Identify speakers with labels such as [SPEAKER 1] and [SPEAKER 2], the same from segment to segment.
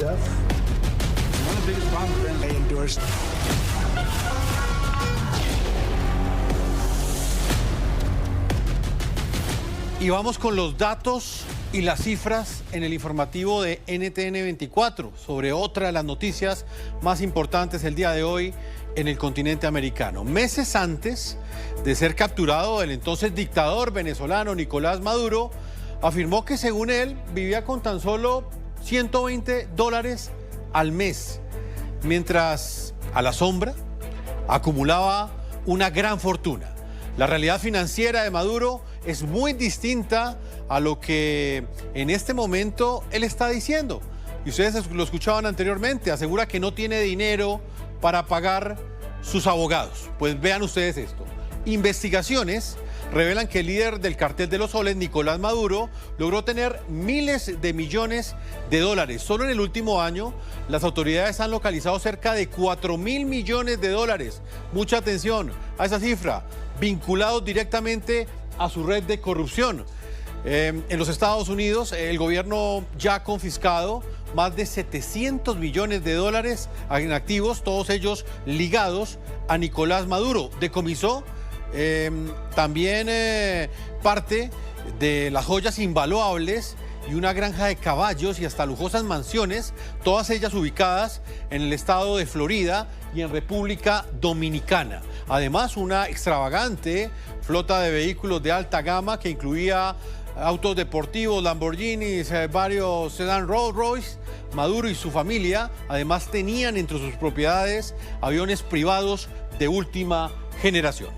[SPEAKER 1] death. One of the biggest problems they endorsed.
[SPEAKER 2] Y vamos con los datos y las cifras en el informativo de NTN 24 sobre otra de las noticias más importantes el día de hoy en el continente americano. Meses antes de ser capturado, el entonces dictador venezolano Nicolás Maduro afirmó que según él vivía con tan solo $120 al mes, mientras a la sombra acumulaba una gran fortuna. La realidad financiera de Maduro es muy distinta a lo que en este momento él está diciendo. Y ustedes lo escuchaban anteriormente, asegura que no tiene dinero para pagar sus abogados. Pues vean ustedes esto. Investigaciones revelan que el líder del cartel de los soles, Nicolás Maduro, logró tener miles de millones de dólares. Solo en el último año, las autoridades han localizado cerca de 4.000 millones de dólares. Mucha atención a esa cifra, vinculados directamente a su red de corrupción. En los Estados Unidos, el gobierno ya ha confiscado más de 700 millones de dólares en activos, todos ellos ligados a Nicolás Maduro. Decomisó también parte de las joyas invaluables y una granja de caballos y hasta lujosas mansiones, todas ellas ubicadas en el estado de Florida y en República Dominicana. Además, una extravagante flota de vehículos de alta gama que incluía autos deportivos, Lamborghinis, varios sedán Rolls Royce. Maduro y su familia además tenían entre sus propiedades aviones privados de última generación.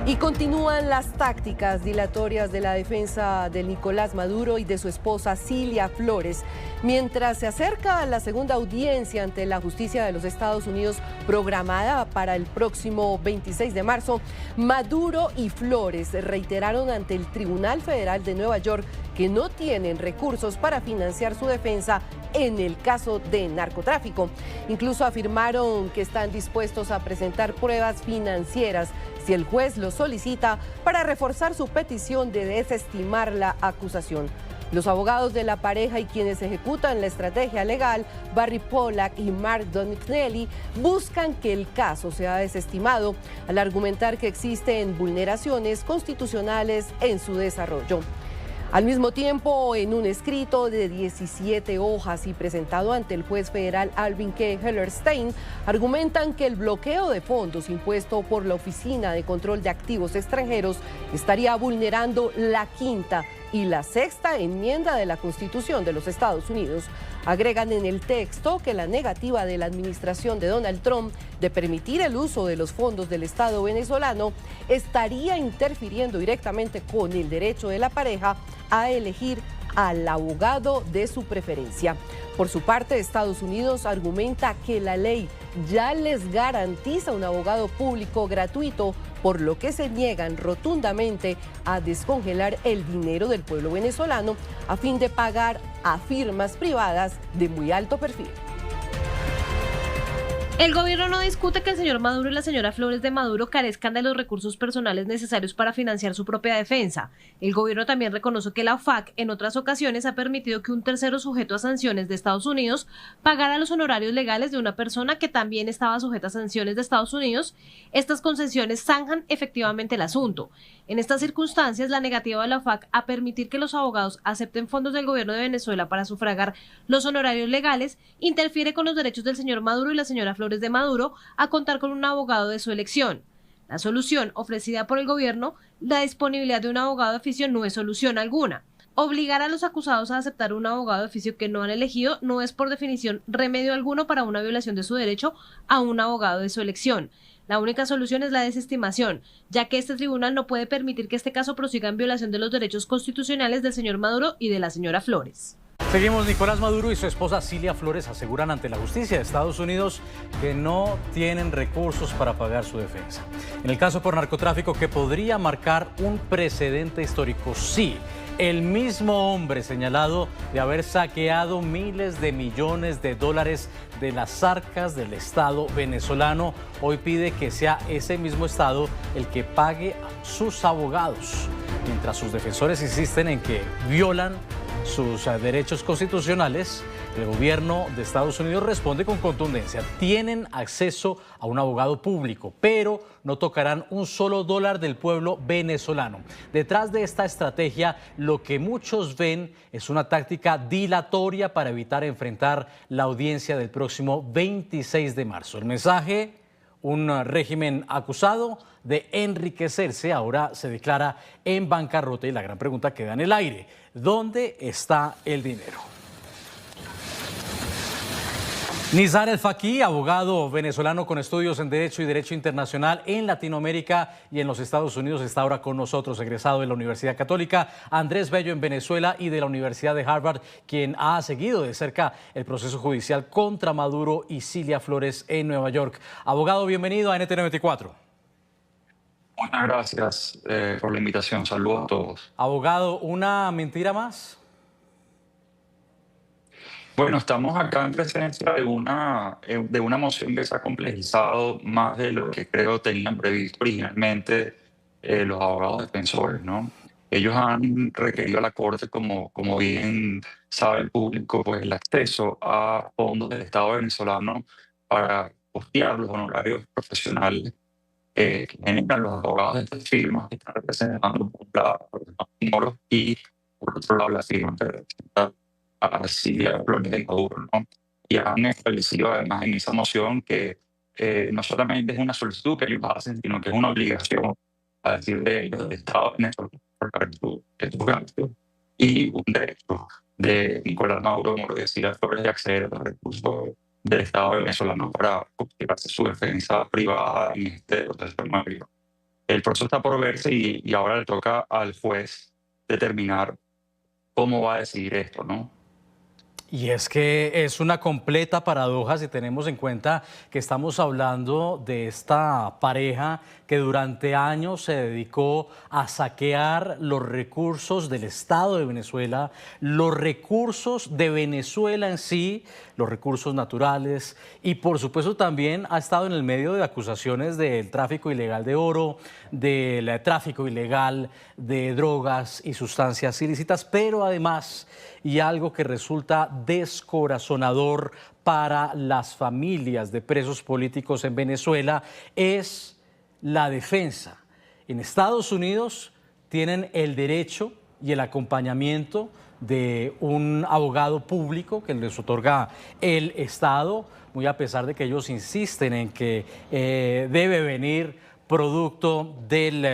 [SPEAKER 3] Y continúan las tácticas dilatorias de la defensa de Nicolás Maduro y de su esposa Cilia Flores. Mientras se acerca la segunda audiencia ante la justicia de los Estados Unidos programada para el próximo 26 de marzo, Maduro y Flores reiteraron ante el Tribunal Federal de Nueva York que no tienen recursos para financiar su defensa en el caso de narcotráfico. Incluso afirmaron que están dispuestos a presentar pruebas financieras si el juez lo solicita para reforzar su petición de desestimar la acusación. Los abogados de la pareja y quienes ejecutan la estrategia legal, Barry Pollack y Mark Donignelli, buscan que el caso sea desestimado al argumentar que existen vulneraciones constitucionales en su desarrollo. Al mismo tiempo, en un escrito de 17 hojas y presentado ante el juez federal Alvin K. Hellerstein, argumentan que el bloqueo de fondos impuesto por la Oficina de Control de Activos Extranjeros estaría vulnerando la quinta y la sexta enmienda de la Constitución de los Estados Unidos. Agregan en el texto que la negativa de la administración de Donald Trump de permitir el uso de los fondos del Estado venezolano estaría interfiriendo directamente con el derecho de la pareja a elegir al abogado de su preferencia. Por su parte, Estados Unidos argumenta que la ley ya les garantiza un abogado público gratuito, por lo que se niegan rotundamente a descongelar el dinero del pueblo venezolano a fin de pagar a firmas privadas de muy alto perfil.
[SPEAKER 4] El gobierno no discute que el señor Maduro y la señora Flores de Maduro carezcan de los recursos personales necesarios para financiar su propia defensa. El gobierno también reconoce que la OFAC en otras ocasiones ha permitido que un tercero sujeto a sanciones de Estados Unidos pagara los honorarios legales de una persona que también estaba sujeta a sanciones de Estados Unidos. Estas concesiones zanjan efectivamente el asunto. En estas circunstancias, la negativa de la OFAC a permitir que los abogados acepten fondos del gobierno de Venezuela para sufragar los honorarios legales interfiere con los derechos del señor Maduro y la señora Flores de Maduro a contar con un abogado de su elección. La solución ofrecida por el gobierno, la disponibilidad de un abogado de oficio, no es solución alguna. Obligar a los acusados a aceptar un abogado de oficio que no han elegido no es por definición remedio alguno para una violación de su derecho a un abogado de su elección. La única solución es la desestimación, ya que este tribunal no puede permitir que este caso prosiga en violación de los derechos constitucionales del señor Maduro y de la señora Flores.
[SPEAKER 5] Seguimos. Nicolás Maduro y su esposa Cilia Flores aseguran ante la justicia de Estados Unidos que no tienen recursos para pagar su defensa. En el caso por narcotráfico que podría marcar un precedente histórico, sí. El mismo hombre señalado de haber saqueado miles de millones de dólares de las arcas del Estado venezolano, hoy pide que sea ese mismo Estado el que pague a sus abogados, mientras sus defensores insisten en que violan sus derechos constitucionales, el gobierno de Estados Unidos responde con contundencia. Tienen acceso a un abogado público, pero no tocarán un solo dólar del pueblo venezolano. Detrás de esta estrategia, lo que muchos ven es una táctica dilatoria para evitar enfrentar la audiencia del próximo 26 de marzo. El mensaje: un régimen acusado de enriquecerse ahora se declara en bancarrota, y la gran pregunta queda en el aire: ¿dónde está el dinero? Nizar El-Faqih, abogado venezolano con estudios en Derecho y Derecho Internacional en Latinoamérica y en los Estados Unidos, está ahora con nosotros, egresado de la Universidad Católica Andrés Bello en Venezuela y de la Universidad de Harvard, quien ha seguido de cerca el proceso judicial contra Maduro y Cilia Flores en Nueva York. Abogado, bienvenido a NTN 24.
[SPEAKER 6] Muchas gracias por la invitación. Saludos a todos.
[SPEAKER 5] Abogado, ¿una mentira más?
[SPEAKER 6] Bueno, estamos acá en presencia de una moción que se ha complejizado más de lo que creo tenían previsto originalmente los abogados defensores, ¿no? Ellos han requerido a la Corte, como bien sabe el público, pues el acceso a fondos del Estado venezolano para costear los honorarios profesionales que generan los abogados de estas firmas que están representando por un lado a Moros y por otro lado la firma que representa a Cilia Flores de Maduro, ¿no? Y han establecido además en esa moción que no solamente es una solicitud que ellos hacen, sino que es una obligación, a decir de ellos, del Estado venezolano por estos gastos, y un derecho de Nicolás Maduro, como lo decía Flores, de acceder a los recursos del Estado venezolano para justificarse su defensa privada en este proceso nuevo. El proceso está por verse y ahora le toca al juez determinar cómo va a decidir esto, ¿no?
[SPEAKER 5] Y es que es una completa paradoja si tenemos en cuenta que estamos hablando de esta pareja que durante años se dedicó a saquear los recursos del Estado de Venezuela, los recursos de Venezuela en sí, los recursos naturales, y por supuesto también ha estado en el medio de acusaciones del tráfico ilegal de oro, del tráfico ilegal de drogas y sustancias ilícitas, pero además, y algo que resulta descorazonador para las familias de presos políticos en Venezuela, es la defensa. En Estados Unidos tienen el derecho y el acompañamiento de un abogado público que les otorga el Estado, muy a pesar de que ellos insisten en que debe venir producto del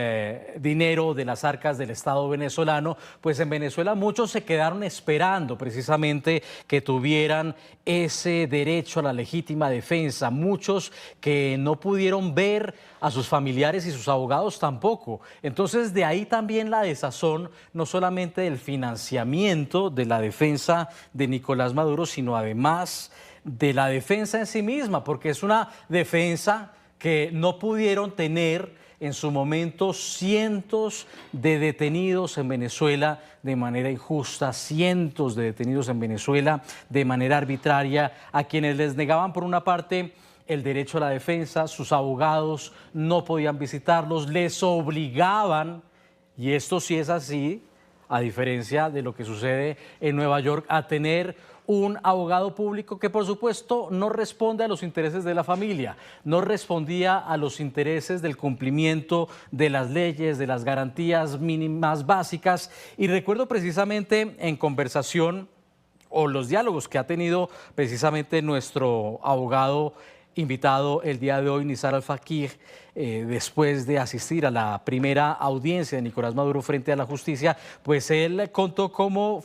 [SPEAKER 5] dinero de las arcas del Estado venezolano. Pues en Venezuela muchos se quedaron esperando precisamente que tuvieran ese derecho a la legítima defensa, muchos que no pudieron ver a sus familiares y sus abogados tampoco. Entonces de ahí también la desazón, no solamente del financiamiento de la defensa de Nicolás Maduro, sino además de la defensa en sí misma, porque es una defensa que no pudieron tener en su momento cientos de detenidos en Venezuela de manera injusta, cientos de detenidos en Venezuela de manera arbitraria, a quienes les negaban por una parte el derecho a la defensa, sus abogados no podían visitarlos, les obligaban, y esto sí es así, a diferencia de lo que sucede en Nueva York, a tener un abogado público que por supuesto no responde a los intereses de la familia, no respondía a los intereses del cumplimiento de las leyes, de las garantías mínimas básicas. Y recuerdo precisamente en conversación o los diálogos que ha tenido precisamente nuestro abogado invitado el día de hoy, Nizar El-Faqih, después de asistir a la primera audiencia de Nicolás Maduro frente a la justicia, pues él contó cómo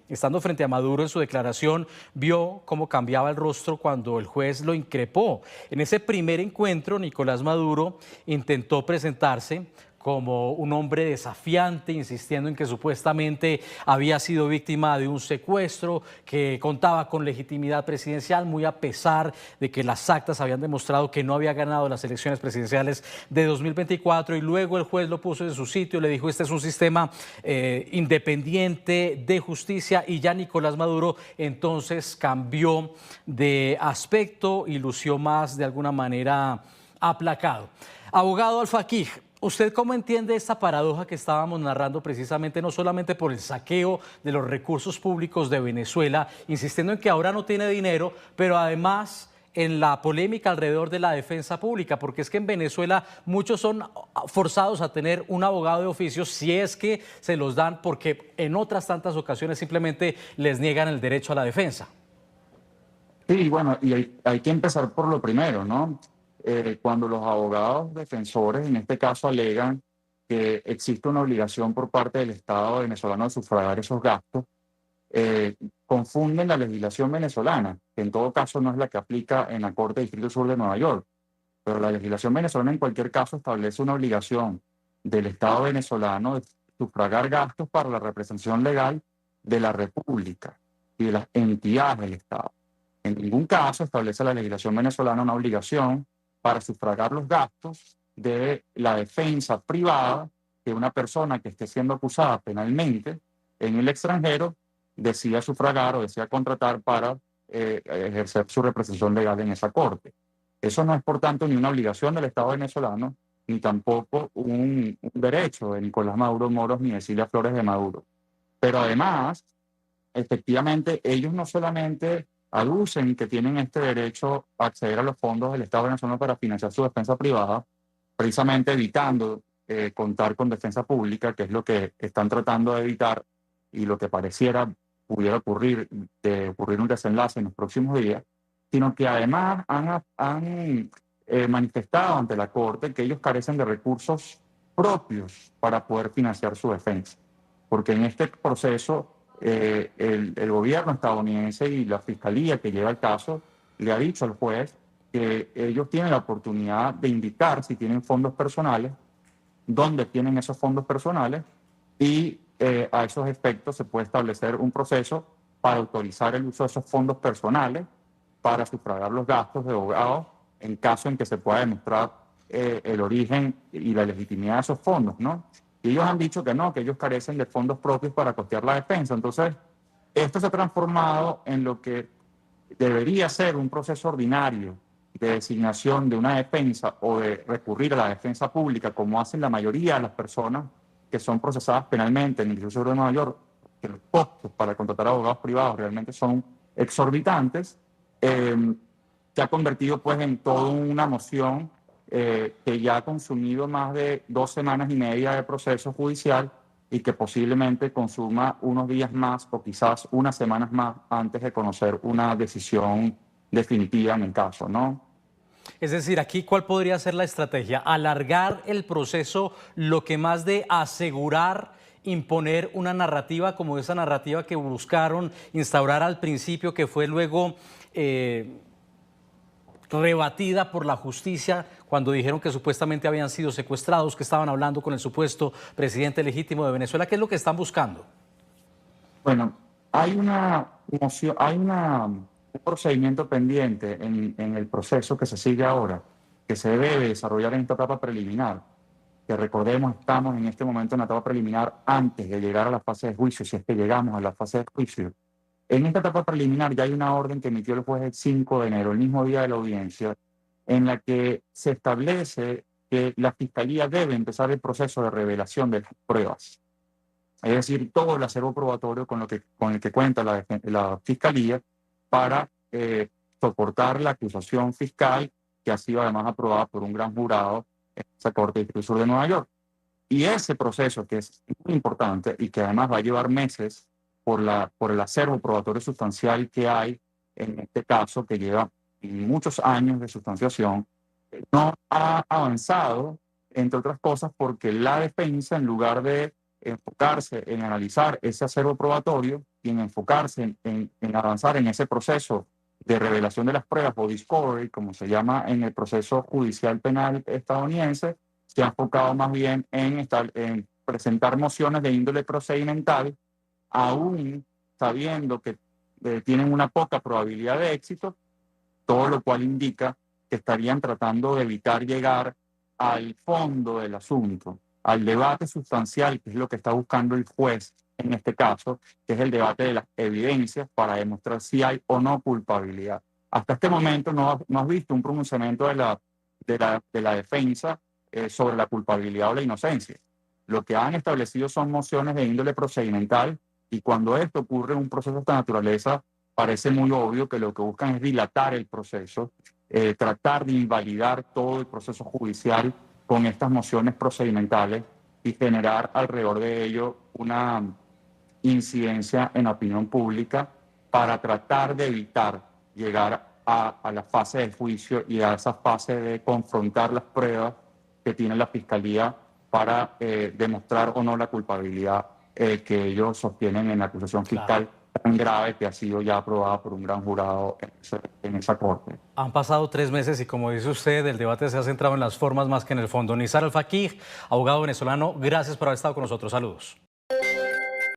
[SPEAKER 5] estando frente a Maduro en su declaración, vio cómo cambiaba el rostro cuando el juez lo increpó. En ese primer encuentro, Nicolás Maduro intentó presentarse como un hombre desafiante, insistiendo en que supuestamente había sido víctima de un secuestro, que contaba con legitimidad presidencial, muy a pesar de que las actas habían demostrado que no había ganado las elecciones presidenciales de 2024, y luego el juez lo puso en su sitio, le dijo: este es un sistema independiente de justicia, y ya Nicolás Maduro entonces cambió de aspecto y lució más de alguna manera aplacado. Abogado El-Faqih, ¿Usted cómo entiende esta paradoja que estábamos narrando precisamente, no solamente por el saqueo de los recursos públicos de Venezuela, insistiendo en que ahora no tiene dinero, pero además en la polémica alrededor de la defensa pública? Porque es que en Venezuela muchos son forzados a tener un abogado de oficio si es que se los dan, porque en otras tantas ocasiones simplemente les niegan el derecho a la defensa.
[SPEAKER 6] Sí, bueno, y hay que empezar por lo primero, ¿no? Cuando los abogados defensores, en este caso, alegan que existe una obligación por parte del Estado venezolano de sufragar esos gastos, confunden la legislación venezolana, que en todo caso no es la que aplica en la Corte de Distrito Sur de Nueva York, pero la legislación venezolana en cualquier caso establece una obligación del Estado venezolano de sufragar gastos para la representación legal de la República y de las entidades del Estado. En ningún caso establece la legislación venezolana una obligación para sufragar los gastos de la defensa privada que una persona que esté siendo acusada penalmente en el extranjero decida sufragar o decida contratar para ejercer su representación legal en esa corte. Eso no es, por tanto, ni una obligación del Estado venezolano, ni tampoco un derecho de Nicolás Maduro Moros ni de Cilia Flores de Maduro. Pero además, efectivamente, ellos no solamente aducen que tienen este derecho a acceder a los fondos del Estado venezolano para financiar su defensa privada, precisamente evitando contar con defensa pública, que es lo que están tratando de evitar y lo que pareciera pudiera ocurrir un desenlace en los próximos días, sino que además han manifestado ante la Corte que ellos carecen de recursos propios para poder financiar su defensa. Porque en este proceso el gobierno estadounidense y la fiscalía que lleva el caso le ha dicho al juez que ellos tienen la oportunidad de indicar si tienen fondos personales, dónde tienen esos fondos personales y a esos efectos se puede establecer un proceso para autorizar el uso de esos fondos personales para sufragar los gastos de abogados en caso en que se pueda demostrar el origen y la legitimidad de esos fondos, ¿no? Y ellos han dicho que no, que ellos carecen de fondos propios para costear la defensa. Entonces, esto se ha transformado en lo que debería ser un proceso ordinario de designación de una defensa o de recurrir a la defensa pública, como hacen la mayoría de las personas que son procesadas penalmente en el Distrito Sur de Nueva York, que los costos para contratar abogados privados realmente son exorbitantes, se ha convertido pues en toda una moción que ya ha consumido más de 2 semanas y media de proceso judicial y que posiblemente consuma unos días más o quizás unas semanas más antes de conocer una decisión definitiva en el caso, ¿no?
[SPEAKER 5] Es decir, aquí, ¿cuál podría ser la estrategia? ¿Alargar el proceso lo que más de asegurar, imponer una narrativa como esa narrativa que buscaron instaurar al principio, que fue luego rebatida por la justicia cuando dijeron que supuestamente habían sido secuestrados, que estaban hablando con el supuesto presidente legítimo de Venezuela? ¿Qué es lo que están buscando?
[SPEAKER 6] Bueno, hay un procedimiento pendiente en el proceso que se sigue ahora, que se debe desarrollar en esta etapa preliminar, que recordemos estamos en este momento en la etapa preliminar antes de llegar a la fase de juicio, si es que llegamos a la fase de juicio. En esta etapa preliminar ya hay una orden que emitió el juez el 5 de enero, el mismo día de la audiencia, en la que se establece que la Fiscalía debe empezar el proceso de revelación de las pruebas. Es decir, todo el acervo probatorio con el que cuenta la Fiscalía para soportar la acusación fiscal que ha sido además aprobada por un gran jurado en esa Corte de Distrito Sur de Nueva York. Y ese proceso, que es muy importante y que además va a llevar meses por el acervo probatorio sustancial que hay en este caso, que lleva muchos años de sustanciación, no ha avanzado, entre otras cosas, porque la defensa, en lugar de enfocarse en analizar ese acervo probatorio y en enfocarse en avanzar en ese proceso de revelación de las pruebas o discovery, como se llama en el proceso judicial penal estadounidense, se ha enfocado más bien en presentar mociones de índole procedimental, aún sabiendo que tienen una poca probabilidad de éxito, todo lo cual indica que estarían tratando de evitar llegar al fondo del asunto, al debate sustancial, que es lo que está buscando el juez en este caso, que es el debate de las evidencias para demostrar si hay o no culpabilidad. Hasta este momento no has visto un pronunciamiento de la defensa
[SPEAKER 7] sobre la culpabilidad o la inocencia. Lo que han establecido son mociones de índole procedimental, y cuando esto ocurre en un proceso de esta naturaleza, parece muy obvio que lo que buscan es dilatar el proceso, tratar de invalidar todo el proceso judicial con estas mociones procedimentales y generar alrededor de ello una incidencia en la opinión pública para tratar de evitar llegar a la fase de juicio y a esa fase de confrontar las pruebas que tiene la Fiscalía para demostrar o no la culpabilidad que ellos sostienen en la acusación fiscal tan grave que ha sido ya aprobada por un gran jurado en esa corte.
[SPEAKER 5] Han pasado 3 meses y, como dice usted, el debate se ha centrado en las formas más que en el fondo. Nizar Al-Faqih, abogado venezolano, gracias por haber estado con nosotros. Saludos.